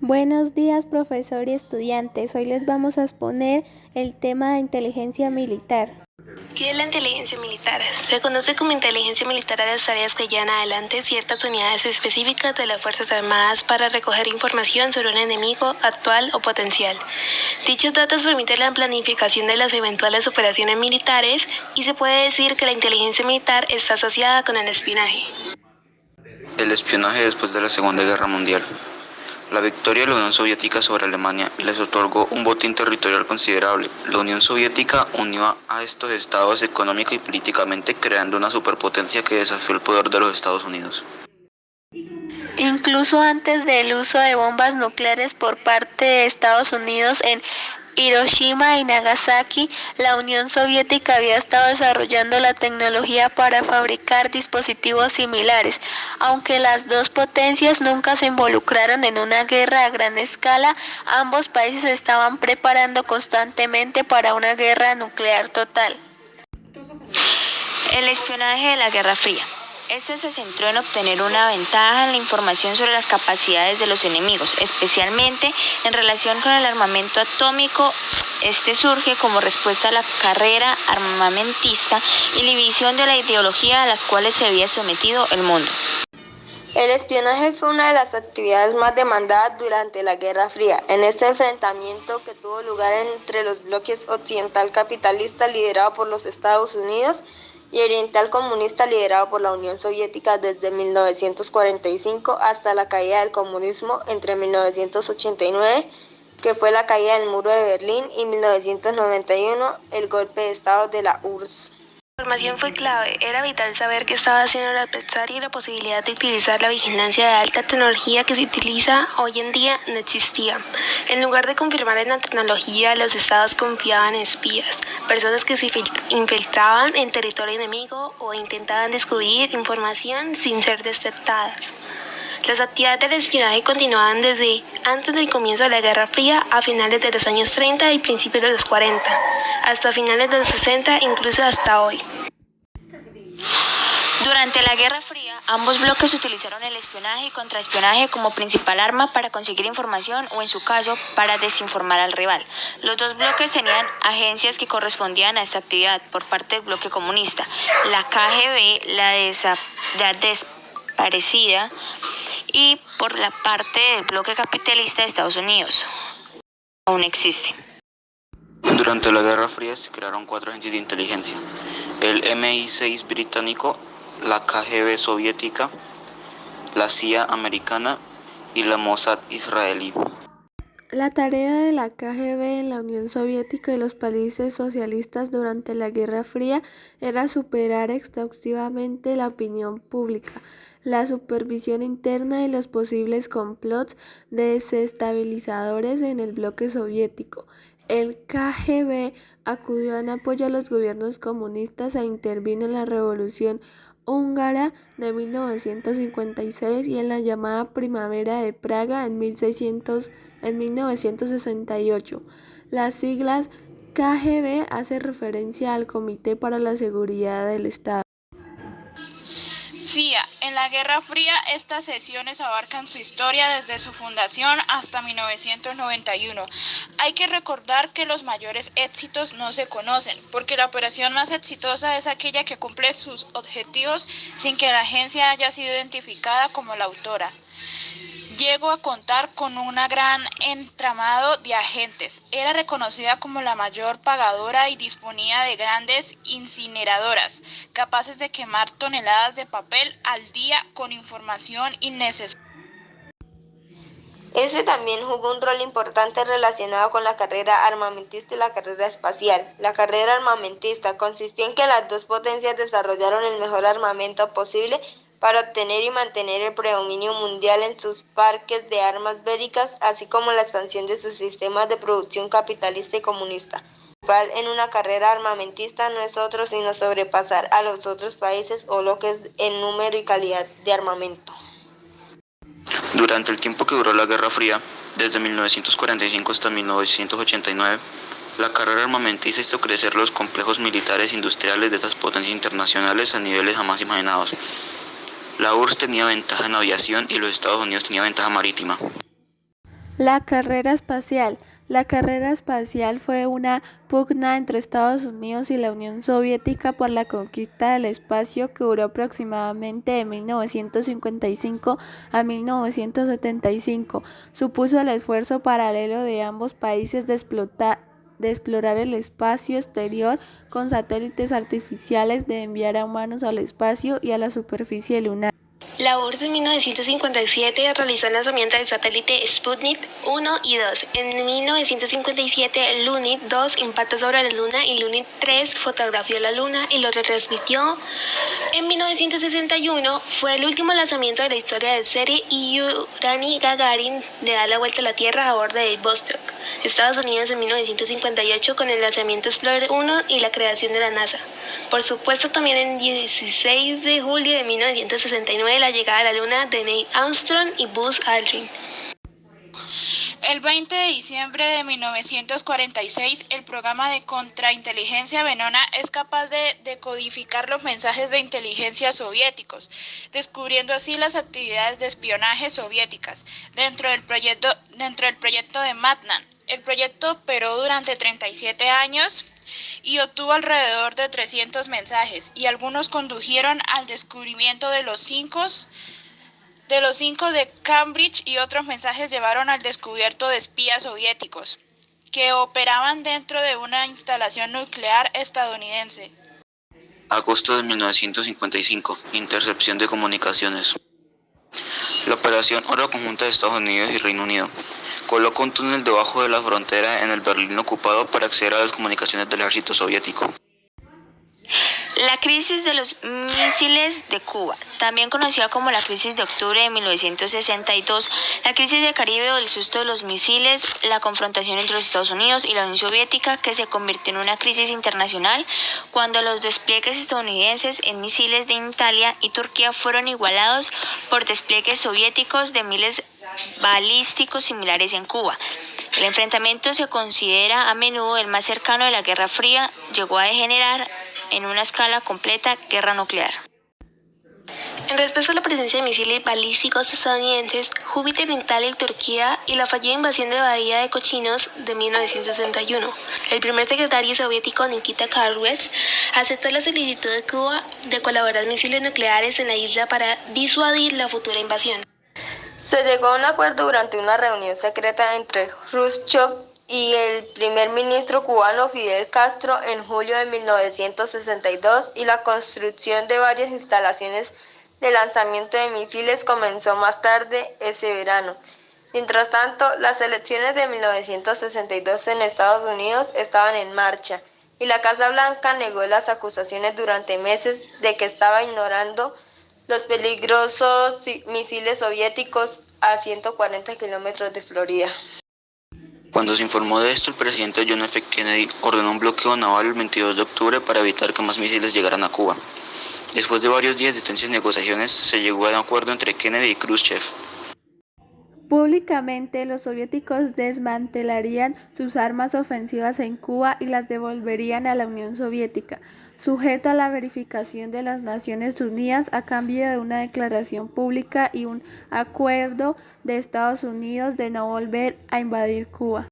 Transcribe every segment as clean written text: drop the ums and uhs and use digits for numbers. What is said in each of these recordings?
Buenos días, profesor y estudiantes. Hoy les vamos a exponer el tema de inteligencia militar. ¿Qué es la inteligencia militar? Se conoce como inteligencia militar a las tareas que llevan adelante ciertas unidades específicas de las Fuerzas Armadas para recoger información sobre un enemigo actual o potencial. Dichos datos permiten la planificación de las eventuales operaciones militares y se puede decir que la inteligencia militar está asociada con el espionaje. El espionaje después de la Segunda Guerra Mundial. La victoria de la Unión Soviética sobre Alemania les otorgó un botín territorial considerable. La Unión Soviética unió a estos estados económica y políticamente, creando una superpotencia que desafió el poder de los Estados Unidos. Incluso antes del uso de bombas nucleares por parte de Estados Unidos en Hiroshima y Nagasaki, la Unión Soviética había estado desarrollando la tecnología para fabricar dispositivos similares. Aunque las dos potencias nunca se involucraron en una guerra a gran escala, ambos países se estaban preparando constantemente para una guerra nuclear total. El espionaje de la Guerra Fría. Este se centró en obtener una ventaja en la información sobre las capacidades de los enemigos, especialmente en relación con el armamento atómico. Este surge como respuesta a la carrera armamentista y la visión de la ideología a las cuales se había sometido el mundo. El espionaje fue una de las actividades más demandadas durante la Guerra Fría. En este enfrentamiento que tuvo lugar entre los bloques occidental capitalista liderado por los Estados Unidos y oriental comunista liderado por la Unión Soviética desde 1945 hasta la caída del comunismo entre 1989, que fue la caída del muro de Berlín, y 1991, el golpe de estado de la URSS. La información fue clave, era vital saber qué estaba haciendo el adversario y la posibilidad de utilizar la vigilancia de alta tecnología que se utiliza hoy en día no existía. En lugar de confirmar en la tecnología, los estados confiaban en espías, personas que se infiltraban en territorio enemigo o intentaban descubrir información sin ser detectadas. Las actividades del espionaje continuaban desde antes del comienzo de la Guerra Fría a finales de los años 30 y principios de los 40, hasta finales de los 60, incluso hasta hoy. Durante la Guerra Fría, ambos bloques utilizaron el espionaje y contraespionaje como principal arma para conseguir información o, en su caso, para desinformar al rival. Los dos bloques tenían agencias que correspondían a esta actividad por parte del bloque comunista. La KGB, la desaparecida, y por la parte del bloque capitalista de Estados Unidos. Aún existe. Durante la Guerra Fría se crearon 4 agencias de inteligencia: el MI6 británico, la KGB soviética, la CIA americana y la Mossad israelí. La tarea de la KGB en la Unión Soviética y los países socialistas durante la Guerra Fría era superar exhaustivamente la opinión pública, la supervisión interna y los posibles complots desestabilizadores en el bloque soviético. El KGB acudió en apoyo a los gobiernos comunistas e intervino en la Revolución Húngara de 1956 y en la llamada Primavera de Praga en 1968. Las siglas KGB hacen referencia al Comité para la Seguridad del Estado. CIA. En la Guerra Fría, estas sesiones abarcan su historia desde su fundación hasta 1991. Hay que recordar que los mayores éxitos no se conocen, porque la operación más exitosa es aquella que cumple sus objetivos sin que la agencia haya sido identificada como la autora. Llegó a contar con un gran entramado de agentes. Era reconocida como la mayor pagadora y disponía de grandes incineradoras, capaces de quemar toneladas de papel al día con información innecesaria. Este también jugó un rol importante relacionado con la carrera armamentista y la carrera espacial. La carrera armamentista consistió en que las dos potencias desarrollaron el mejor armamento posible para obtener y mantener el predominio mundial en sus parques de armas bélicas, así como la expansión de sus sistemas de producción capitalista y comunista. Lo principal en una carrera armamentista no es otro sino sobrepasar a los otros países o bloques en número y calidad de armamento. Durante el tiempo que duró la Guerra Fría, desde 1945 hasta 1989, la carrera armamentista hizo crecer los complejos militares e industriales de estas potencias internacionales a niveles jamás imaginados. La URSS tenía ventaja en aviación y los Estados Unidos tenían ventaja marítima. La carrera espacial. La carrera espacial fue una pugna entre Estados Unidos y la Unión Soviética por la conquista del espacio que duró aproximadamente de 1955 a 1975. Supuso el esfuerzo paralelo de ambos países de explorar el espacio exterior con satélites artificiales, de enviar a humanos al espacio y a la superficie lunar. La URSS en 1957 realizó el lanzamiento del satélite Sputnik 1 y 2. En 1957, Lunin 2 impactó sobre la Luna y Lunin 3 fotografió la Luna y lo retransmitió. En 1961 fue el último lanzamiento de la historia de serie y Yuri Gagarin de dar la vuelta a la Tierra a bordo de Vostok. Estados Unidos en 1958 con el lanzamiento Explorer 1 y la creación de la NASA. Por supuesto, también en 16 de julio de 1969 la llegada a la Luna de Neil Armstrong y Buzz Aldrin. El 20 de diciembre de 1946, el programa de contrainteligencia Venona es capaz de decodificar los mensajes de inteligencia soviéticos, descubriendo así las actividades de espionaje soviéticas dentro del proyecto de Manhattan. El proyecto operó durante 37 años y obtuvo alrededor de 300 mensajes, y algunos condujeron al descubrimiento de los cinco de Cambridge, y otros mensajes llevaron al descubierto de espías soviéticos que operaban dentro de una instalación nuclear estadounidense. Agosto de 1955. Intercepción de comunicaciones. La operación Oro Conjunta de Estados Unidos y Reino Unido colocó un túnel debajo de la frontera en el Berlín ocupado para acceder a las comunicaciones del ejército soviético. La crisis de los misiles de Cuba, también conocida como la crisis de octubre de 1962, la crisis del Caribe o el susto de los misiles, la confrontación entre los Estados Unidos y la Unión Soviética, que se convirtió en una crisis internacional cuando los despliegues estadounidenses en misiles de Italia y Turquía fueron igualados por despliegues soviéticos de misiles balísticos similares en Cuba. El enfrentamiento se considera a menudo el más cercano de la Guerra Fría, llegó a degenerar en una escala completa guerra nuclear. En respuesta a la presencia de misiles balísticos estadounidenses, Júpiter en Italia y Turquía y la fallida invasión de Bahía de Cochinos de 1961, el primer secretario soviético Nikita Khrushchev aceptó la solicitud de Cuba de colaborar misiles nucleares en la isla para disuadir la futura invasión. Se llegó a un acuerdo durante una reunión secreta entre Khrushchev y el primer ministro cubano Fidel Castro en julio de 1962, y la construcción de varias instalaciones de lanzamiento de misiles comenzó más tarde ese verano. Mientras tanto, las elecciones de 1962 en Estados Unidos estaban en marcha, y la Casa Blanca negó las acusaciones durante meses de que estaba ignorando los peligrosos misiles soviéticos a 140 kilómetros de Florida. Cuando se informó de esto, el presidente John F. Kennedy ordenó un bloqueo naval el 22 de octubre para evitar que más misiles llegaran a Cuba. Después de varios días de tensas negociaciones, se llegó a un acuerdo entre Kennedy y Khrushchev. Públicamente, los soviéticos desmantelarían sus armas ofensivas en Cuba y las devolverían a la Unión Soviética, sujeto a la verificación de las Naciones Unidas a cambio de una declaración pública y un acuerdo de Estados Unidos de no volver a invadir Cuba.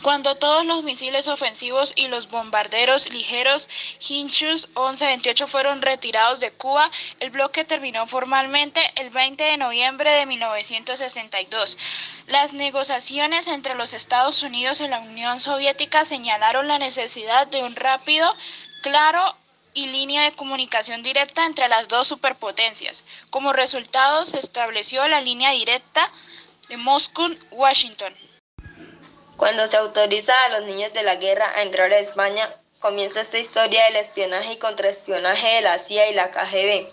Cuando todos los misiles ofensivos y los bombarderos ligeros Hinchus 11-28 fueron retirados de Cuba, el bloque terminó formalmente el 20 de noviembre de 1962. Las negociaciones entre los Estados Unidos y la Unión Soviética señalaron la necesidad de un rápido, claro y línea de comunicación directa entre las dos superpotencias. Como resultado, se estableció la línea directa de Moscú-Washington. Cuando se autoriza a los niños de la guerra a entrar a España, comienza esta historia del espionaje y contraespionaje de la CIA y la KGB.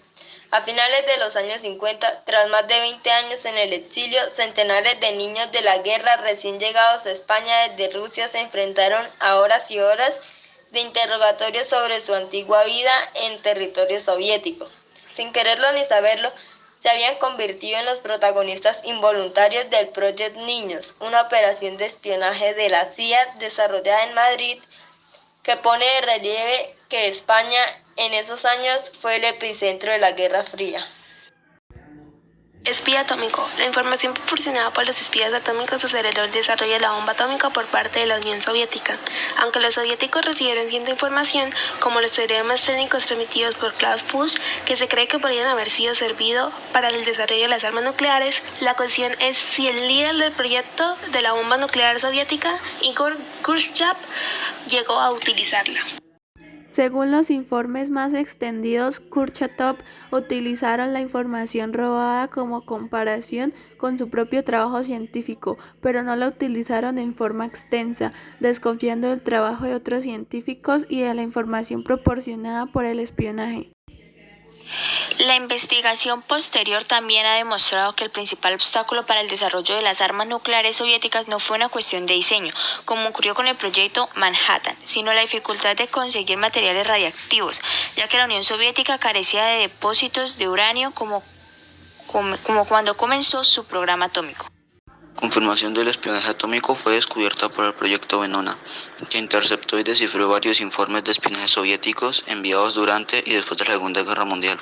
A finales de los años 50, tras más de 20 años en el exilio, centenares de niños de la guerra recién llegados a España desde Rusia se enfrentaron a horas y horas de interrogatorios sobre su antigua vida en territorio soviético. Sin quererlo ni saberlo, se habían convertido en los protagonistas involuntarios del Project Niños, una operación de espionaje de la CIA desarrollada en Madrid, que pone de relieve que España en esos años fue el epicentro de la Guerra Fría. Espía atómico. La información proporcionada por los espías atómicos aceleró el desarrollo de la bomba atómica por parte de la Unión Soviética. Aunque los soviéticos recibieron cierta información, como los teoremas técnicos transmitidos por Klaus Fuchs, que se cree que podrían haber sido servido para el desarrollo de las armas nucleares, la cuestión es si el líder del proyecto de la bomba nuclear soviética, Igor Khrushchev, llegó a utilizarla. Según los informes más extendidos, Kurchatov utilizaron la información robada como comparación con su propio trabajo científico, pero no la utilizaron en forma extensa, desconfiando del trabajo de otros científicos y de la información proporcionada por el espionaje. La investigación posterior también ha demostrado que el principal obstáculo para el desarrollo de las armas nucleares soviéticas no fue una cuestión de diseño, como ocurrió con el proyecto Manhattan, sino la dificultad de conseguir materiales radiactivos, ya que la Unión Soviética carecía de depósitos de uranio como cuando comenzó su programa atómico. Confirmación del espionaje atómico fue descubierta por el proyecto Venona, que interceptó y descifró varios informes de espionaje soviéticos enviados durante y después de la Segunda Guerra Mundial.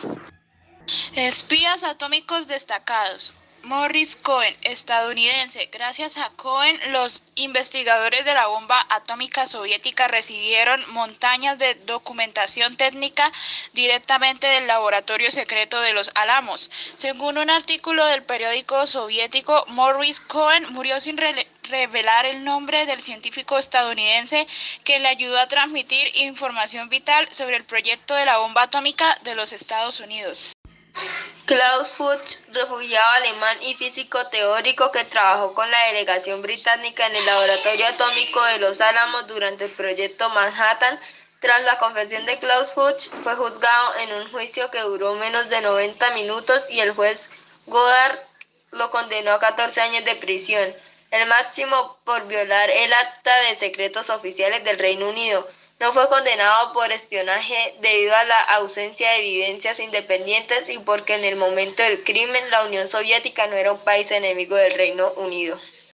Espías atómicos destacados. Morris Cohen, estadounidense. Gracias a Cohen, los investigadores de la bomba atómica soviética recibieron montañas de documentación técnica directamente del laboratorio secreto de los Álamos. Según un artículo del periódico soviético, Morris Cohen murió sin revelar el nombre del científico estadounidense que le ayudó a transmitir información vital sobre el proyecto de la bomba atómica de los Estados Unidos. Klaus Fuchs, refugiado alemán y físico teórico que trabajó con la delegación británica en el laboratorio atómico de Los Álamos durante el proyecto Manhattan, tras la confesión de Klaus Fuchs, fue juzgado en un juicio que duró menos de 90 minutos y el juez Goddard lo condenó a 14 años de prisión, el máximo por violar el Acta de Secretos Oficiales del Reino Unido. No fue condenado por espionaje debido a la ausencia de evidencias independientes y porque en el momento del crimen la Unión Soviética no era un país enemigo del Reino Unido.